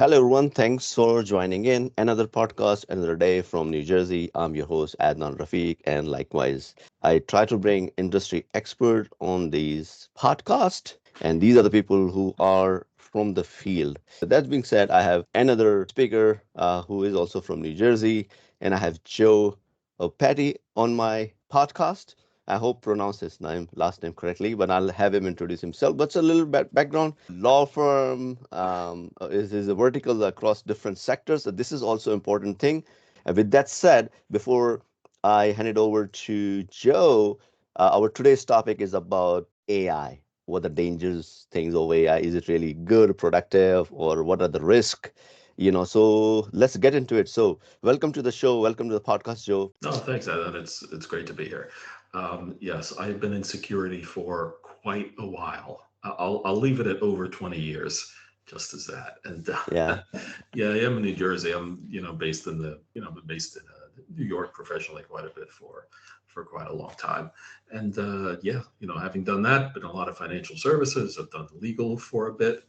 Hello, everyone. Thanks for joining in. Another podcast, another day from New Jersey. I'm your host, Adnan Rafiq. And likewise, I try to bring industry expert on these podcasts. And these are the people who are from the field. That being said, I have another speaker who is also from New Jersey. And I have Joe Patti on my podcast. I hope pronounce his last name correctly, but I'll have him introduce himself. But it's a little bit background. Law firm is a vertical across different sectors. So this is also important thing. And with that said, before I hand it over to Joe, our today's topic is about AI. What are the dangerous things of AI? Is it really good, productive, or what are the risks? So let's get into it. So welcome to the show. Welcome to the podcast, Joe. No, thanks, Ed. It's great to be here. Yes, I've been in security for quite a while. I'll leave it at over 20 years, just as that. And Yeah. yeah, I am in New Jersey. I'm based in been based in New York professionally quite a bit for quite a long time. And yeah, having done that, been a lot of financial services. I've done legal for a bit.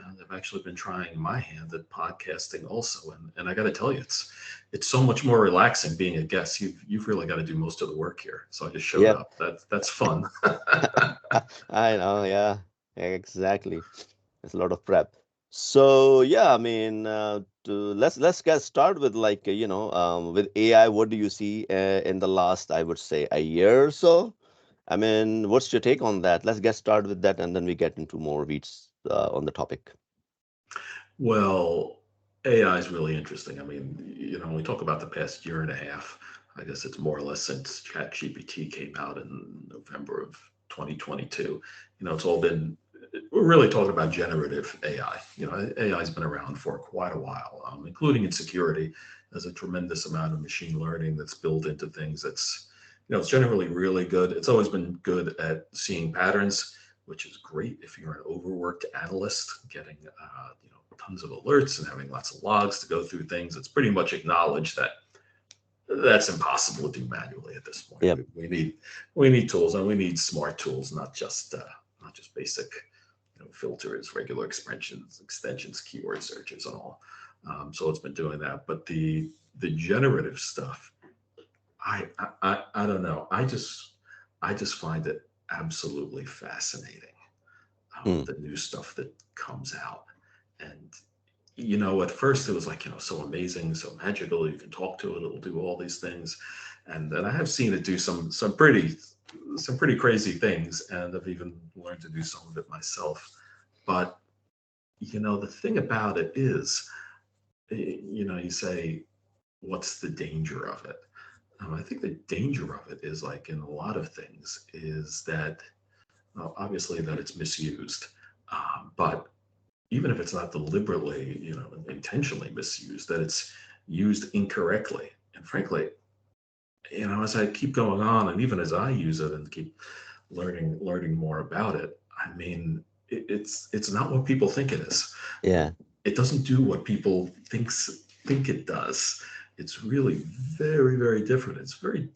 And I've actually been trying my hand at podcasting also, and I got to tell you, it's so much more relaxing being a guest. You've really got to do most of the work here. So I just showed Yeah. up. That's fun. I know. Yeah. Exactly. It's a lot of prep. So yeah, I mean, let's get started with with AI. What do you see in the last, I would say, a year or so? I mean, what's your take on that? Let's get started with that, and then we get into more weeds on the topic. Well, AI is really interesting. I mean, we talk about the past year and a half. I guess it's more or less since ChatGPT came out in November of 2022. It's all been, we're really talking about generative AI. AI has been around for quite a while, including in security. There's a tremendous amount of machine learning that's built into things it's generally really good. It's always been good at seeing patterns, which is great if you're an overworked analyst, getting tons of alerts and having lots of logs to go through things. It's pretty much acknowledged that that's impossible to do manually at this point. Yep. We need tools, and we need smart tools, not just basic filters, regular extensions, keyword searches, and all. So it's been doing that, but the generative stuff, I don't know. I just find it absolutely fascinating. Mm, The new stuff that comes out, and at first it was like so amazing, so magical. You can talk to it; it'll do all these things, and then I have seen it do some pretty crazy things, and I've even learned to do some of it myself. But the thing about it is, you say, what's the danger of it? I think the danger of it is, like in a lot of things, is that, well, obviously that it's misused, but even if it's not deliberately, intentionally misused, that it's used incorrectly. And frankly, as I keep going on, and even as I use it and keep learning more about it, I mean, it's not what people think it is. yeah. It doesn't do what people think it does. It's really very, very different.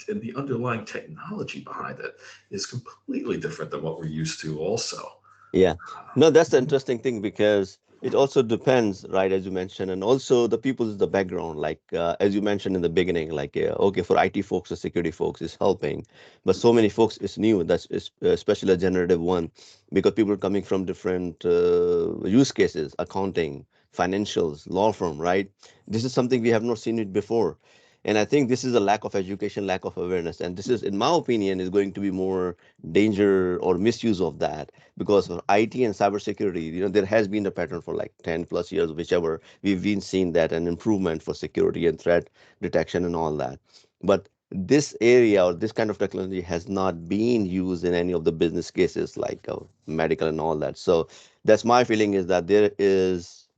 And the underlying technology behind it is completely different than what we're used to. Also, Yeah. No, that's the interesting thing because it also depends, right, as you mentioned, and also the people's the background. Like as you mentioned in the beginning, like okay, for IT folks or security folks, is helping, but so many folks is new. That's especially a generative one, because people are coming from different use cases, accounting, financials, law firm, right? This is something we have not seen it before. And I think this is a lack of education, lack of awareness. And this is, in my opinion, is going to be more danger or misuse of that because for IT and cybersecurity, there has been a pattern for like 10 plus years, whichever we've been seeing that an improvement for security and threat detection and all that. But this area or this kind of technology has not been used in any of the business cases like medical and all that. So that's my feeling is that there is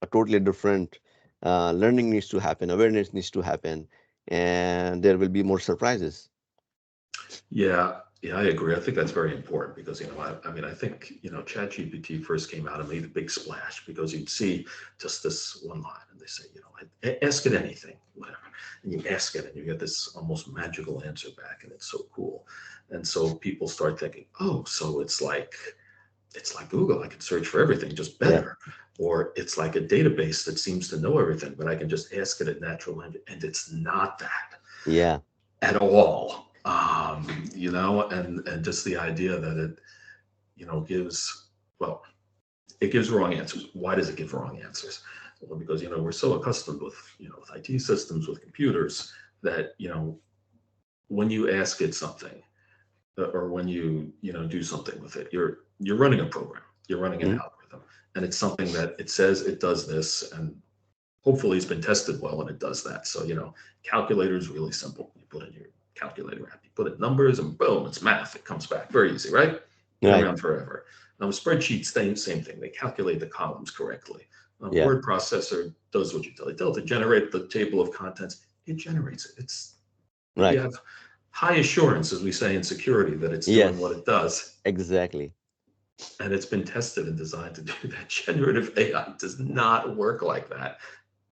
a totally different learning needs to happen, awareness needs to happen, and there will be more surprises. yeah, I agree. I think that's very important because I mean, I think ChatGPT first came out and made a big splash because you'd see just this one line, and they say, ask it anything, whatever, and you ask it, and you get this almost magical answer back, and it's so cool. And so people start thinking, oh, so it's like it's like Google. I can search for everything, just Yeah. better. Or it's like a database that seems to know everything, but I can just ask it in natural language, and it's not that Yeah. at all. And just the idea that it, gives, well, it gives wrong answers. Why does it give wrong answers? Well, because we're so accustomed with IT systems, with computers, that when you ask it something, or when you do something with it, you're running a program, you're running an Mhm. algorithm, and it's something that it says it does this, and hopefully it's been tested well and it does that. So calculator is really simple. You put in your calculator app, you put in numbers, and boom, it's math. It comes back very easy, right? Been Right. around forever. Now, a spreadsheet, same thing. They calculate the columns correctly. A Yeah. word processor does what you tell it to generate the table of contents. It generates it. You Right. have high assurance, as we say in security, that it's doing what Yes. it does. Exactly. And it's been tested and designed to do that. Generative AI does not work like that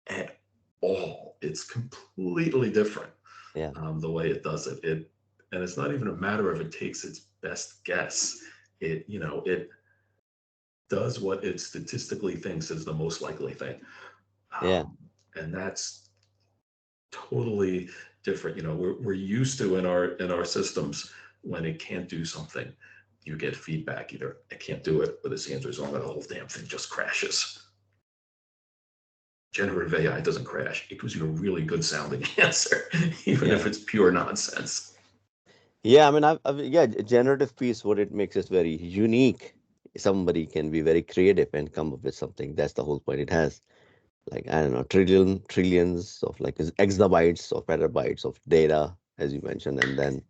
at all. It's completely different, Yeah. the way it does it. And it's not even a matter of it takes its best guess. It does what it statistically thinks is the most likely thing, Yeah. and that's totally different. We're used to in our systems, when it can't do something, you get feedback. Either it can't do it, or this answer's wrong, or the whole damn thing just crashes. Generative AI doesn't crash. It gives you a really good sounding answer, even if Yeah. it's pure nonsense. Yeah. I mean, yeah, generative piece, what it makes is very unique. Somebody can be very creative and come up with something. That's the whole point. It has like, I don't know, trillions of like exabytes of petabytes of data, as you mentioned, and then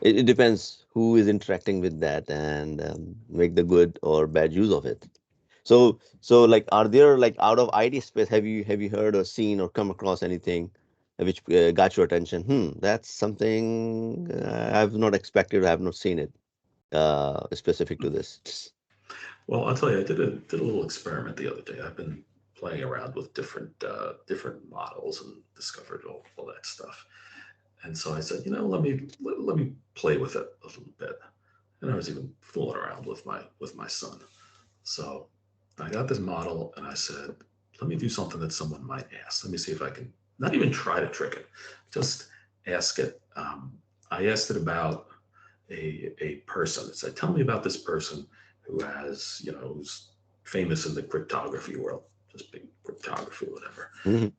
it depends who is interacting with that and make the good or bad use of it. So like, are there like out of ID space? Have you heard or seen or come across anything which got your attention? That's something I've not expected. I have not seen it specific to this. Well, I'll tell you, I did a little experiment the other day. I've been playing around with different models and discovered all that stuff. And so I said, let me play with it a little bit. And I was even fooling around with my son. So I got this model, and I said, let me do something that someone might ask. Let me see if I can not even try to trick it, just ask it. I asked it about a person. I said, tell me about this person who's famous in the cryptography world, just big cryptography, whatever. Mhm.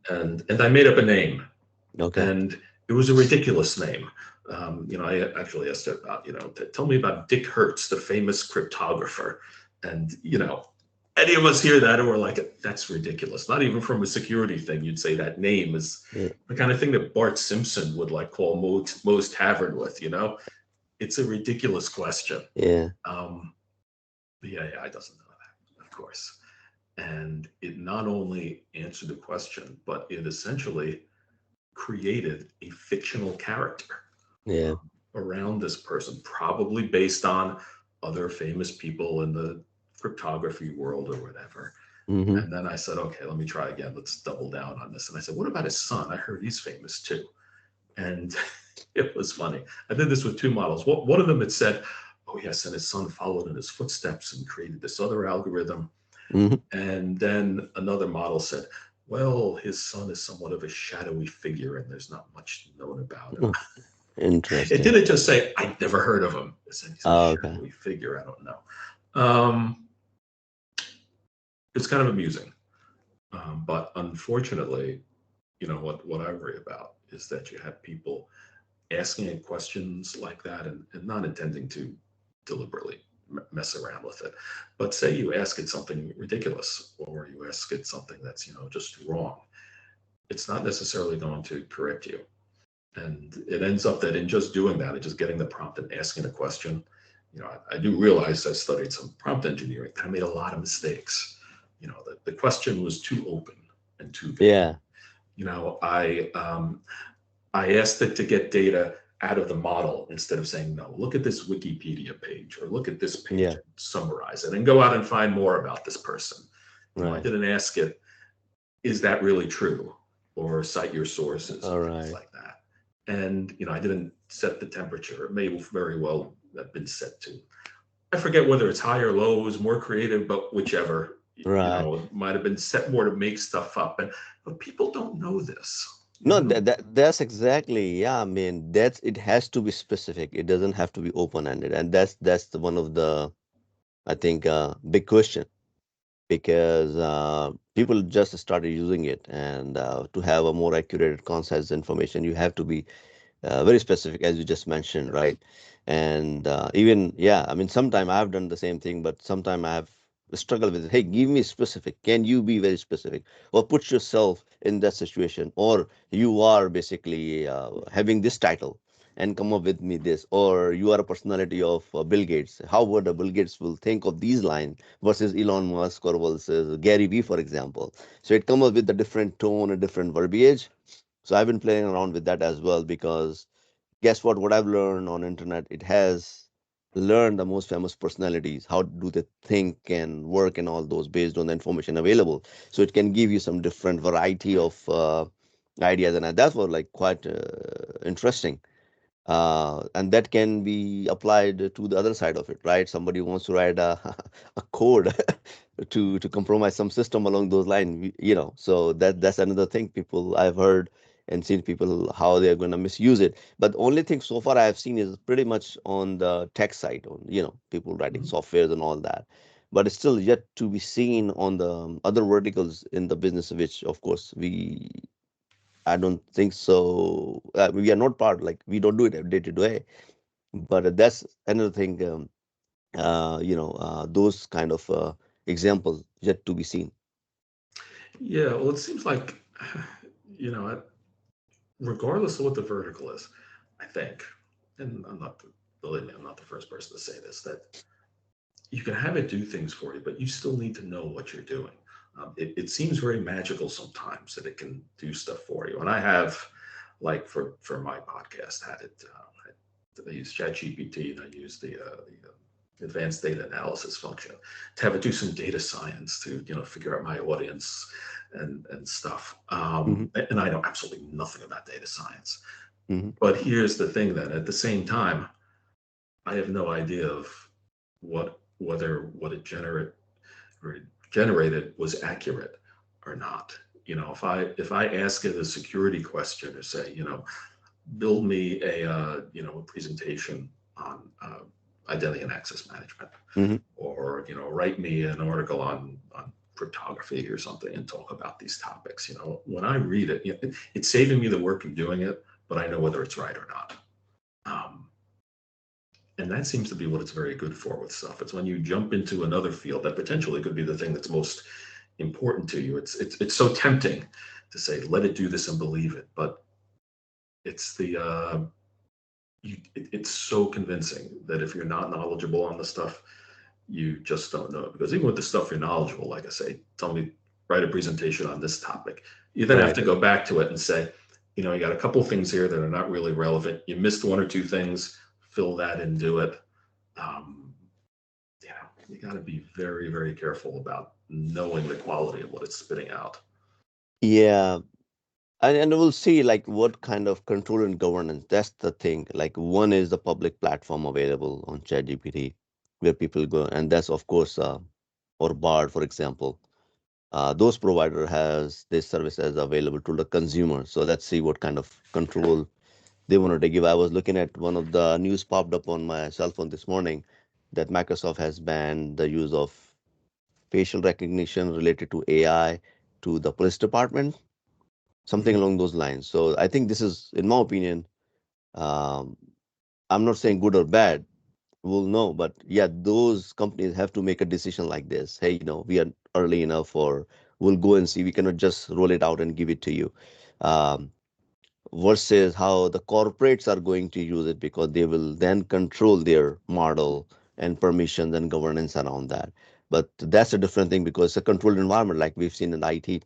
And I made up a name, Okay. and it was a ridiculous name. I actually asked it about, tell me about Dick Hertz, the famous cryptographer. And, any of us hear that and we're like, that's ridiculous. Not even from a security thing. You'd say that name is Yeah. the kind of thing that Bart Simpson would like call Moe's Tavern with. It's a ridiculous question. Yeah. Um, the AI doesn't know that, of course. And it not only answered the question, but it essentially created a fictional character Yeah. around this person, probably based on other famous people in the cryptography world or whatever. Hmm. And then I said, okay, let me try again. Let's double down on this. And I said, what about his son? I heard he's famous too. And it was funny. I did this with two models. One of them had said, oh, yes, and his son followed in his footsteps and created this other algorithm. Hmm. And then another model said, well, his son is somewhat of a shadowy figure and there's not much known about him. It Interesting. didn't just say, I'd never heard of him. It said he's a Oh, okay. shadowy figure. I don't know. Um, it's kind of amusing. But unfortunately, what I worry about is that you have people asking it questions like that, and not intending to deliberately mess around with it. But say you ask it something ridiculous, or you ask it something that's, just wrong. It's not necessarily going to correct you. And it ends up that in just doing that, and just getting the prompt and asking a question, I do realize I studied some prompt engineering. I made a lot of mistakes. The question was too open and too vague. Yeah. I asked it to get data out of the model instead of saying, no, look at this Wikipedia page, or look at this page Yeah. and summarize it and go out and find more about this person. I Right. didn't ask it, is that really true? Or cite your sources All and things right. like that. And, I didn't set the temperature. It may very well have been set to I forget whether it's high or low, it was more creative, but whichever, Right. it might have been set more to make stuff up. But people don't know this, No, that's exactly, yeah. I mean, that's it has to be specific. It doesn't have to be open-ended, and that's the one of the I think big question because people just started using it, and to have a more accurate, concise information, you have to be very specific, as you just mentioned, right? And even, yeah, I mean, sometime I've done the same thing, but sometime I have struggled with, hey, give me specific. Can you be very specific, or put yourself in that situation, or you are basically having this title and come up with me this, or you are a personality of Bill Gates. How would a Bill Gates will think of these lines versus Elon Musk or versus Gary Vee, for example? So it comes up with a different tone, a different verbiage. So I've been playing around with that as well because guess what I've learned on internet, it has learned the most famous personalities, how do they think and work and all those based on the information available, so it can give you some different variety of ideas, and that was like quite interesting. And that can be applied to the other side of it, right? Somebody wants to write a code to compromise some system along those lines, so that's another thing people I've heard and seen people how they're going to misuse it. But the only thing so far I've seen is pretty much on the tech side, on people writing Mhm. softwares and all that. But it's still yet to be seen on the other verticals in the business, which of course I don't think so. We are not part, like we don't do it day to day. But that's another thing. Those kind of examples yet to be seen. Yeah, well, it seems like, you know, regardless of what the vertical is, I think, and believe me, I'm not the first person to say this, that you can have it do things for you, but you still need to know what you're doing. It seems very magical sometimes that it can do stuff for you. And I have, like for my podcast, had it. I use ChatGPT and I use the advanced data analysis function to have it do some data science to figure out my audience and stuff. Hmm. And I know absolutely nothing about data science. Hmm. But here's the thing: that at the same time, I have no idea of whether what it generated was accurate or not. If I ask it a security question or say, build me a presentation on identity and access management, Hmm. or write me an article on cryptography or something and talk about these topics. When I read it, it's saving me the work of doing it, but I know whether it's right or not. Um, and that seems to be what it's very good for with stuff. It's when you jump into another field that potentially could be the thing that's most important to you. It's so tempting to say, let it do this and believe it, but it's it's so convincing that if you're not knowledgeable on the stuff, you just don't know it. Because even with the stuff you're knowledgeable, like I say, tell me, write a presentation on this topic. You then have Right. to go back to it and say, you got a couple of things here that are not really relevant. You missed one or two things, fill that and do it. Um, you got to be very, very careful about knowing the quality of what it's spitting out. Yeah. And we'll see like what kind of control and governance. That's the thing. Like one is the public platform available on ChatGPT where people go, and that's of course or Bard, for example. Those provider has this service as available to the consumer. So let's see what kind of control they wanted to give. I was looking at one of the news popped up on my cell phone this morning that Microsoft has banned the use of facial recognition related to AI to the police department, something Mhm. along those lines. So I think this is, in my opinion, um, I'm not saying good or bad. We'll know, but yeah, those companies have to make a decision like this. Hey, we are early enough, or we'll go and see. We cannot just roll it out and give it to you. Um, versus how the corporates are going to use it because they will then control their model and permissions and governance around that. But that's a different thing because it's a controlled environment like we've seen in IT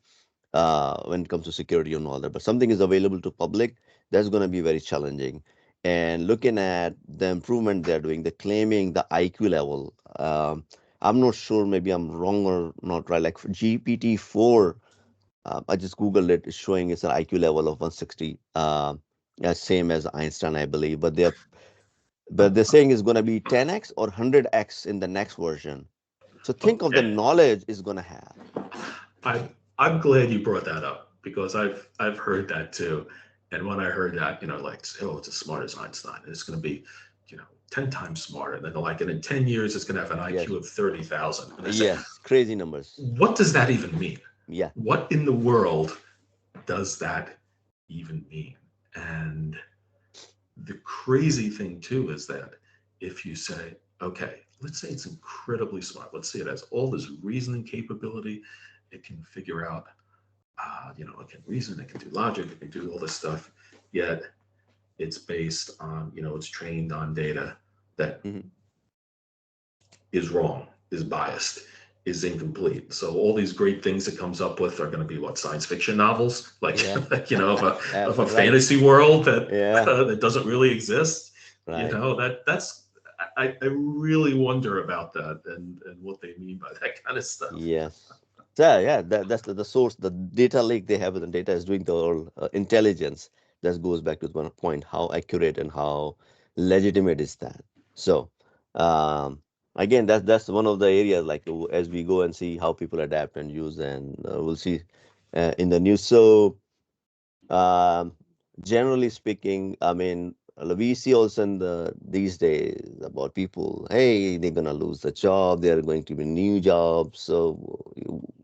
when it comes to security and all that. But something is available to public, that's going to be very challenging. And looking at the improvement they're doing, the claiming the IQ level, I'm not sure, maybe I'm wrong or not, right? Like for GPT-4, I just Googled it, it's showing it's an IQ level of 160, same as Einstein, I believe. But they're but they're saying it's going to be 10x or 100x in the next version. So think of the Okay. knowledge it's going to have. I I'm glad you brought that up because I've heard that too. And when I heard that, like, oh, it's as smart as Einstein. It's going to be, 10 times smarter. And then like, and in 10 years, it's going to have an Yes, IQ of 30,000. And I say, yes, crazy numbers. what does that even mean? Yeah. What in the world does that even mean? And the crazy thing too is that if you say, okay, let's say it's incredibly smart. Let's say it has all this reasoning capability. It can figure out, it can reason, it can do logic, it can do all this stuff. Yet it's based on, it's trained on data that Hmm. is wrong, is biased, is incomplete. So all these great things it comes up with are going to be what, science fiction novels, like Yeah. of a Right. fantasy world that Yeah. that doesn't really exist. Right. That's I really wonder about that and what they mean by that kind of stuff. Yes. So yeah, that's the source. The data lake they have, and the data is doing the whole intelligence. That goes back to one point: how accurate and how legitimate is that? So, um, again, that's one of the areas. Like as we go and see how people adapt and use, and we'll see in the news. So, um, generally speaking, I mean, we see also in these days about people, hey, they're gonna lose the job, there are going to be new jobs. So,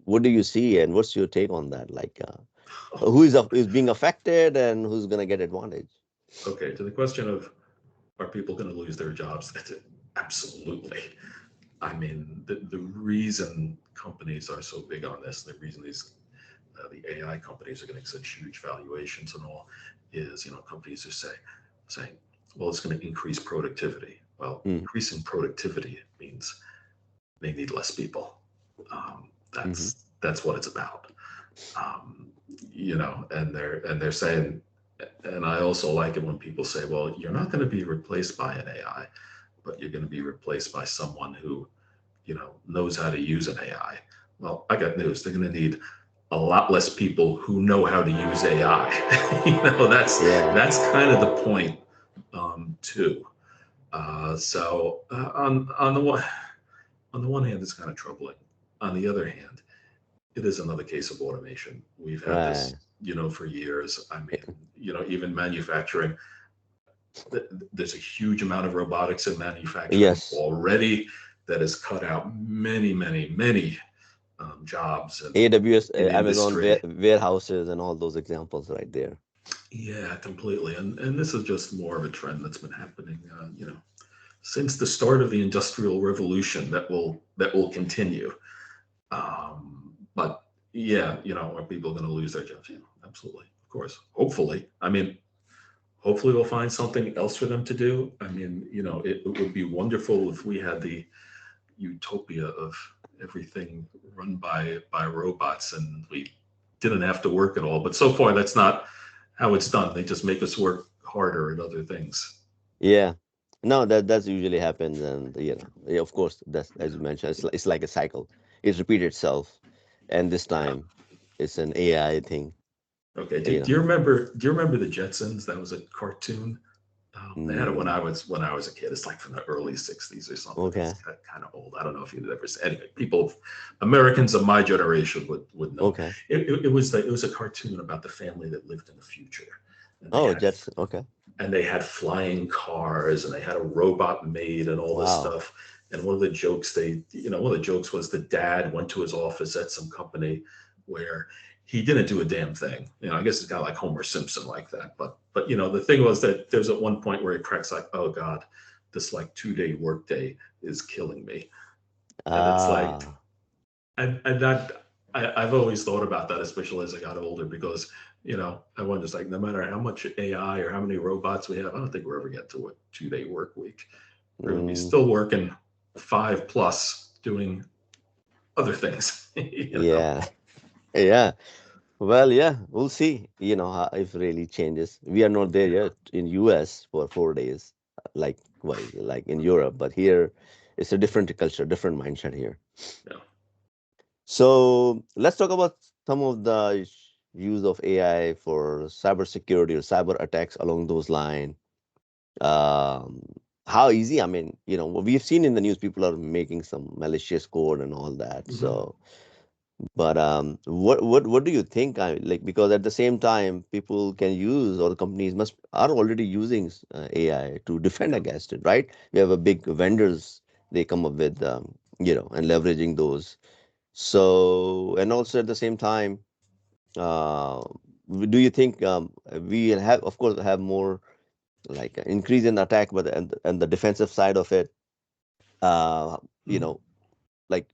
what do you see, and what's your take on that? Like, who is being affected, and who's gonna get advantage? Okay, to the question of are people going to lose their jobs? Absolutely. I mean, the reason companies are so big on this, the reason the AI companies are getting such huge valuations and all, is companies are saying, well, it's going to increase productivity. Well, Mm, increasing productivity means they need less people. mm-hmm. That's what it's about. Um, and they're saying, and I also like it when people say, well, you're not going to be replaced by an AI, but you're going to be replaced by someone who knows how to use an AI. Well, I got news. They're going to need a lot less people who know how to use AI. Yeah. That's kind of the point too. On the one hand, it's kind of troubling. On the other hand, it is another case of automation. We've had Right. this, for years. I mean, even manufacturing. There's a huge amount of robotics in manufacturing Yes. already that has cut out many, many, many jobs AWS, in Amazon industry. warehouses, and all those examples right there. Yeah, completely. And this is just more of a trend that's been happening, since the start of the Industrial Revolution that will continue. But yeah, are people going to lose their jobs? Yeah, absolutely, of course. Hopefully, I mean, hopefully we'll find something else for them to do. I mean, it would be wonderful if we had the utopia of everything run by robots and we didn't have to work at all. But so far, that's not how it's done. They just make us work harder at other things. Yeah. No, that's usually happens, and yeah, of course, that's as you Yeah. mentioned, it's like a cycle. It repeats itself, and this Yeah. time it's an AI thing. Okay. Do, You do know. you remember? Do you remember the Jetsons? That was a cartoon. They had it when Mm, I was a kid. It's like from the early '60s or something. It's okay. kind of old. I don't know if you'd ever seen. Anyway, people, Americans of my generation would know. Okay. It was a cartoon about the family that lived in the future, and they Oh, had Jets. Okay. flying cars and they had a robot maid and all this Wow. stuff. And one of the jokes was the dad went to his office at some company where he didn't do a damn thing. I guess it's kind of like Homer Simpson like that. But the thing was that there's at one point where he cracks like, oh God, this like 2 day workday is killing me. And it's like, Ah. and that I've always thought about that, especially as I got older, because I wonder, like, no matter how much AI or how many robots we have, I don't think we're ever get to a 2 day work week. We're going to be Mm, still working 5+ doing other things. yeah. Yeah. Well, yeah, we'll see. If it really changes. We are not there yet in US for 4 days, likewise, like in Europe, but here it's a different culture, different mindset here. Yeah. So let's talk about some of the use of AI for cybersecurity or cyber attacks along those lines. Um, how easy. I mean, we've seen in the news people are making some malicious code and all that. Hmm. So, but what do you think? I like because at the same time, people can use or the companies must are already using AI to defend Yeah. against it, right? We have a big vendors they come up with, and leveraging those. So, and also at the same time, uh, do you think we have, of course, have more like an increase in attack, but and the defensive side of it, uh, you Mm. know, like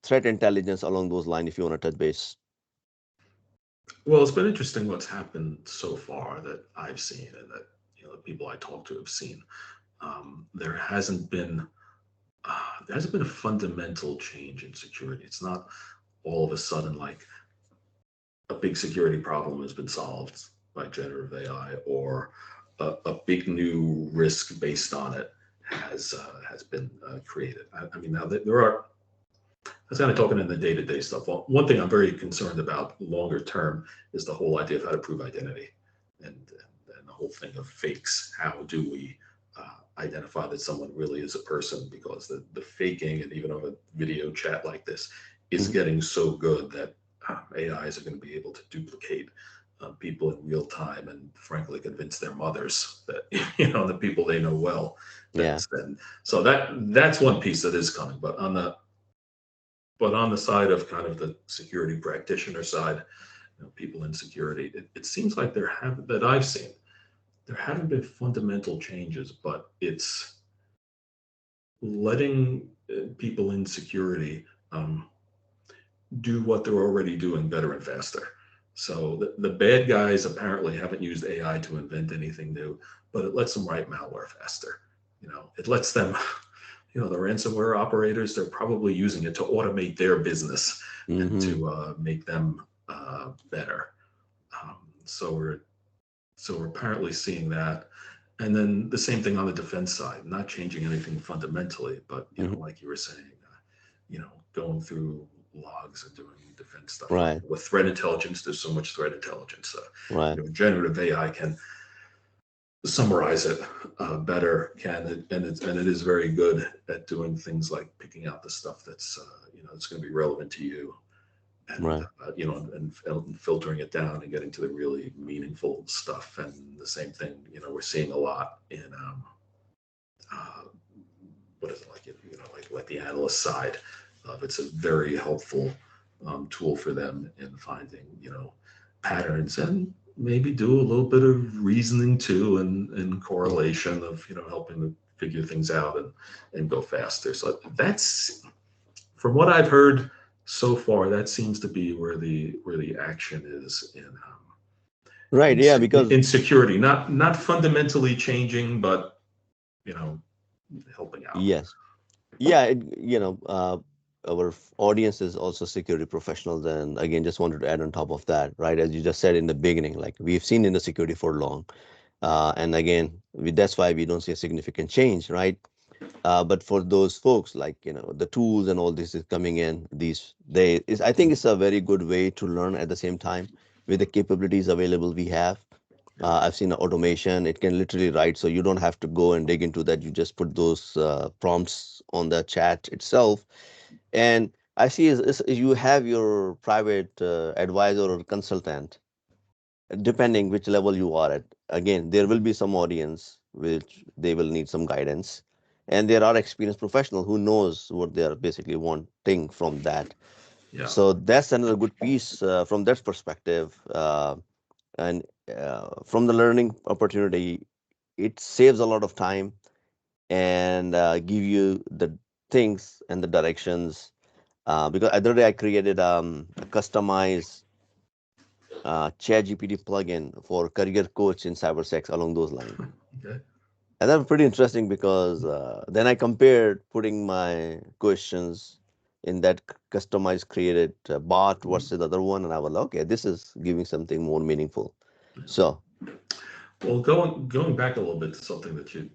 threat intelligence along those lines, if you want to touch base. Well, it's been interesting what's happened so far that I've seen, and that the people I talk to have seen. There hasn't been a fundamental change in security. It's not all of a sudden like a big security problem has been solved by generative AI, or a big new risk based on it has been created. I mean, now there are. I was kind of talking in the day-to-day stuff. Well, one thing I'm very concerned about longer term is the whole idea of how to prove identity, and the whole thing of fakes. How do we identify that someone really is a person? Because the faking, and even of a video chat like this, is Hmm. getting so good that AIs are going to be able to duplicate people in real time, and frankly convince their mothers that the people they know well. Yeah. So that's one piece that is coming. But on the side of kind of the security practitioner side, people in security, it seems like that I've seen, there haven't been fundamental changes, but it's letting people in security do what they're already doing better and faster. So the bad guys apparently haven't used AI to invent anything new, but it lets them write malware faster. It lets them, the ransomware operators, they're probably using it to automate their business and Hmm. to make them better. So we're apparently seeing that. And then the same thing on the defense side, not changing anything fundamentally, but Hmm. like you were saying, going through logs and doing defense stuff. Right. With threat intelligence, there's so much threat intelligence. Right. Generative AI can summarize it better, and it is very good at doing things like picking out the stuff that's it's going to be relevant to you, and Right. and filtering it down and getting to the really meaningful stuff. And the same thing, we're seeing a lot in uh, what is it like, like the analyst side of it's a very helpful tool for them in finding patterns, and maybe do a little bit of reasoning too, and Mm. correlation of helping to figure things out, and go faster. So that's, from what I've heard so far, that seems to be where the action is Right. Yeah. Because in security. Not fundamentally changing, but you know helping out. yes. Yeah. Our audience is also security professionals, and again, just wanted to add on top of that, right? As you just said in the beginning, like we've seen in the security for long, and again, that's why we don't see a significant change, right? But for those folks, like the tools and all this is coming in these days, I think it's a very good way to learn at the same time with the capabilities available we have. Yeah, I've seen automation; it can literally write, so you don't have to go and dig into that. You just put those prompts on the chat itself, and I see is you have your private advisor or consultant depending which level you are at. Again, there will be some audience which they will need some guidance, and there are experienced professionals who knows what they are basically wanting from that. yeah, So that's another good piece from that perspective, and from the learning opportunity, it saves a lot of time and give you the things and the directions. Because the other day I created a customized ChatGPT plugin for career coach in cybersec along those lines. okay, And that was pretty interesting because then I compared putting my questions in that customized created bot versus the other one, and I was like, okay, this is giving something more meaningful. yeah. So, Well, going back a little bit to something that you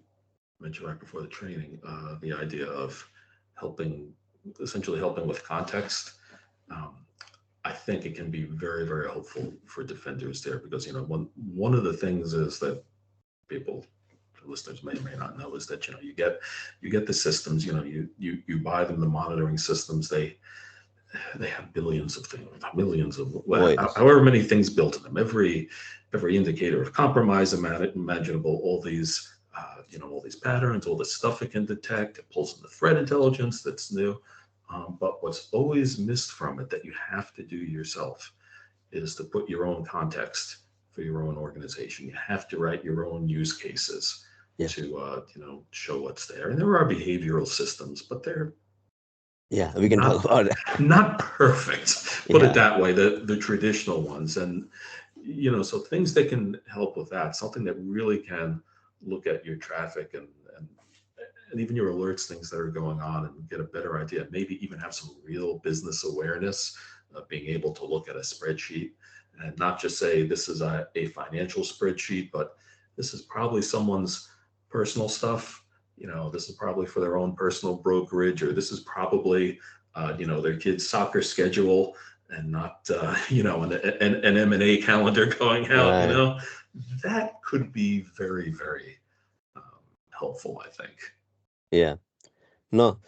mentioned right before the training, the idea of helping, essentially helping with context. Um, I think it can be very, very helpful for defenders there, because one of the things is that people listeners may or may not know, is that you get the systems. You buy them, the monitoring systems. They have billions of things, millions of Oh, yes. however many things built in them. Every indicator of compromise imaginable. All these patterns, all this stuff it can detect. It pulls in the threat intelligence that's new. But what's always missed from it that you have to do yourself is to put your own context for your own organization. You have to write your own use cases Yeah. to show what's there. And there are behavioral systems, but they're Yeah. We can talk not about it. not perfect. Put it Yeah. that way. The traditional ones, and so things that can help with that. Something that really can look at your traffic and even your alerts, things that are going on, and get a better idea. Maybe even have some real business awareness of being able to look at a spreadsheet and not just say this is a financial spreadsheet, but this is probably someone's personal stuff. This is probably for their own personal brokerage, or this is probably, their kid's soccer schedule, and not, an M&A calendar going out. Right. That could be very, very helpful, I think. Yeah. No,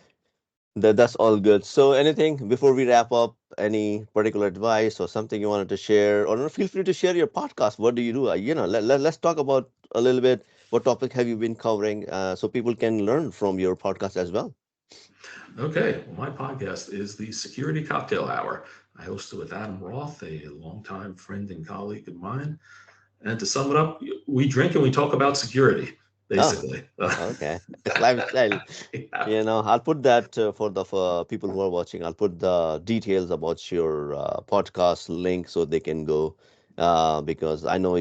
that's all good. So, anything before we wrap up? Any particular advice or something you wanted to share? Or no, feel free to share your podcast. What do you do? Let's talk about a little bit. What topic have you been covering, so people can learn from your podcast as well? Okay, well, my podcast is the Security Cocktail Hour. I host it with Adam Roth, a longtime friend and colleague of mine. And to sum it up, we drink and we talk about security, Oh, basically. okay. It's lifestyle. Yeah, I'll put that for people who are watching. I'll put the details about your podcast link so they can go, because I know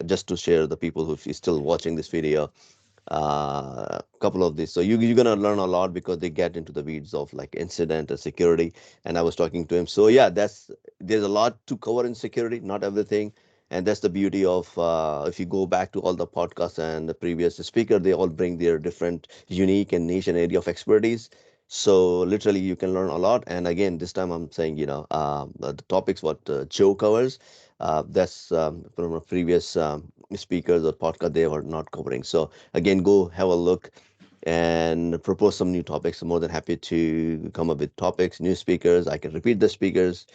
just to share the people who is still watching this video, couple of these. So you're gonna learn a lot because they get into the weeds of like incident and security. And I was talking to him. So yeah, there's a lot to cover in security, not everything. And that's the beauty of if you go back to all the podcasts and the previous speaker, they all bring their different, unique and niche and area of expertise. So literally, you can learn a lot. And again, this time I'm saying, the topics what Joe covers, that's from a previous speakers or podcast they were not covering. So again, go have a look and propose some new topics. I'm more than happy to come up with topics, new speakers. I can repeat the speakers.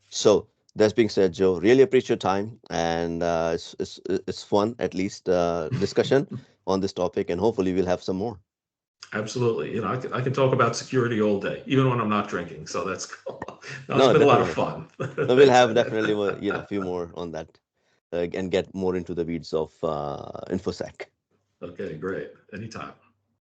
So that being said, Joe, really appreciate your time, and it's fun, at least discussion on this topic, and hopefully we'll have some more. absolutely. I can talk about security all day, even when I'm not drinking. So that's cool. No, it's No, been a lot of definitely. fun. No, we'll Thanks, have Ed. definitely a few more on that, and get more into the weeds of infosec. Okay, great. Anytime.